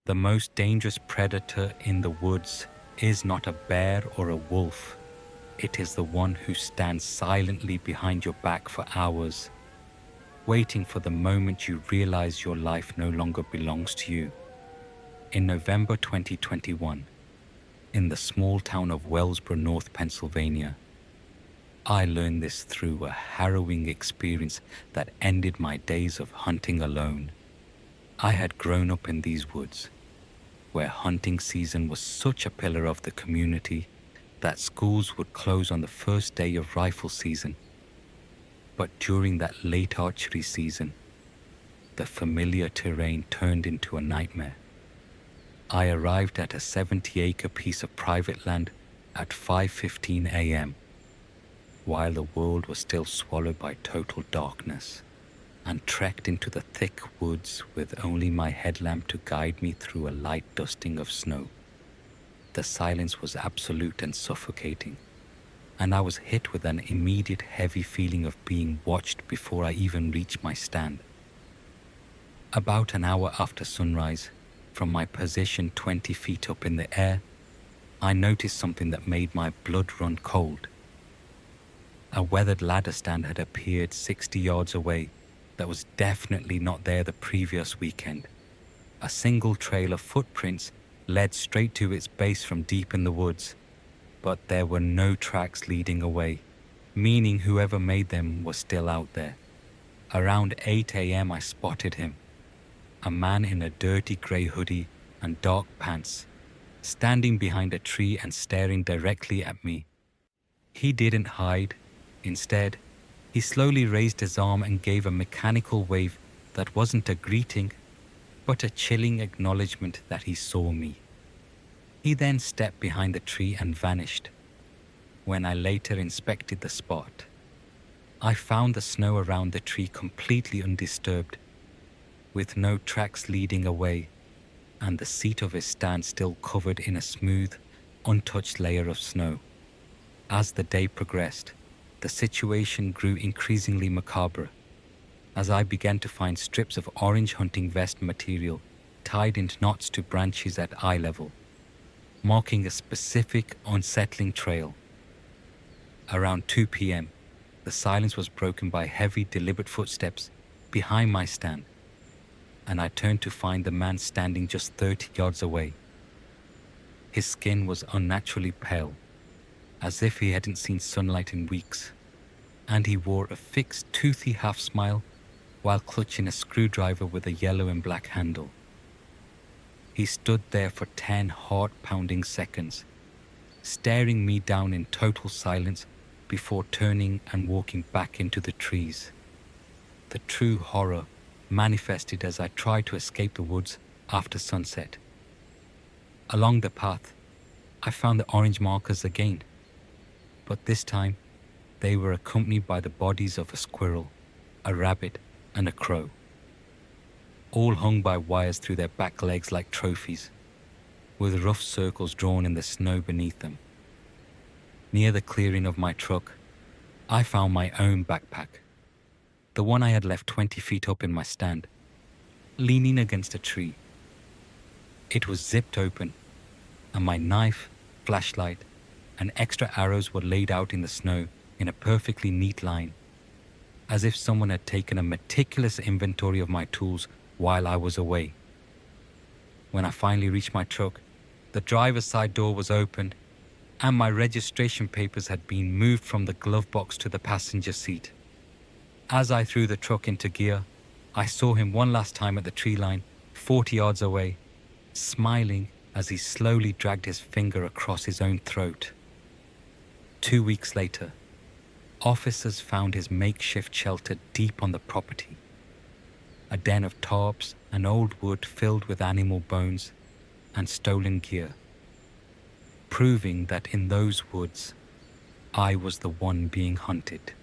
The most dangerous predator in the woods is not a bear or a wolf. It is the one who stands silently behind your back for hours, waiting for the moment you realize your life no longer belongs to you. In November 2021, in the small town of Wellsboro, North Pennsylvania, I learned this through a harrowing experience that ended my days of hunting alone. I had grown up in these woods, where hunting season was such a pillar of the community that schools would close on the first day of rifle season. But during that late archery season, the familiar terrain turned into a nightmare. I arrived at a 70-acre piece of private land at 5:15 a.m., while the world was still swallowed by total darkness, and trekked into the thick woods with only my headlamp to guide me through a light dusting of snow. The silence was absolute and suffocating, and I was hit with an immediate heavy feeling of being watched before I even reached my stand. About an hour after sunrise, from my position 20 feet up in the air, I noticed something that made my blood run cold. A weathered ladder stand had appeared 60 yards away that was definitely not there the previous weekend. A single trail of footprints led straight to its base from deep in the woods, but there were no tracks leading away, meaning whoever made them was still out there. Around 8 a.m. I spotted him, a man in a dirty grey hoodie and dark pants, standing behind a tree and staring directly at me. He didn't hide. Instead, he slowly raised his arm and gave a mechanical wave that wasn't a greeting, but a chilling acknowledgement that he saw me. He then stepped behind the tree and vanished. When I later inspected the spot, I found the snow around the tree completely undisturbed, with no tracks leading away, and the seat of his stand still covered in a smooth, untouched layer of snow. As the day progressed, the situation grew increasingly macabre, as I began to find strips of orange hunting vest material tied in knots to branches at eye level, marking a specific unsettling trail. Around 2 p.m., the silence was broken by heavy, deliberate footsteps behind my stand, and I turned to find the man standing just 30 yards away. His skin was unnaturally pale, as if he hadn't seen sunlight in weeks, and he wore a fixed, toothy half-smile while clutching a screwdriver with a yellow and black handle. He stood there for 10 heart-pounding seconds, staring me down in total silence before turning and walking back into the trees. The true horror manifested as I tried to escape the woods after sunset. Along the path, I found the orange markers again, but this time they were accompanied by the bodies of a squirrel, a rabbit, and a crow, all hung by wires through their back legs like trophies, with rough circles drawn in the snow beneath them. Near the clearing of my truck, I found my own backpack, the one I had left 20 feet up in my stand, leaning against a tree. It was zipped open, and my knife, flashlight, and extra arrows were laid out in the snow in a perfectly neat line, as if someone had taken a meticulous inventory of my tools while I was away. When I finally reached my truck, the driver's side door was open, and my registration papers had been moved from the glove box to the passenger seat. As I threw the truck into gear, I saw him one last time at the tree line, 40 yards away, smiling as he slowly dragged his finger across his own throat. 2 weeks later, officers found his makeshift shelter deep on the property, a den of tarps and old wood filled with animal bones and stolen gear, proving that in those woods, I was the one being hunted.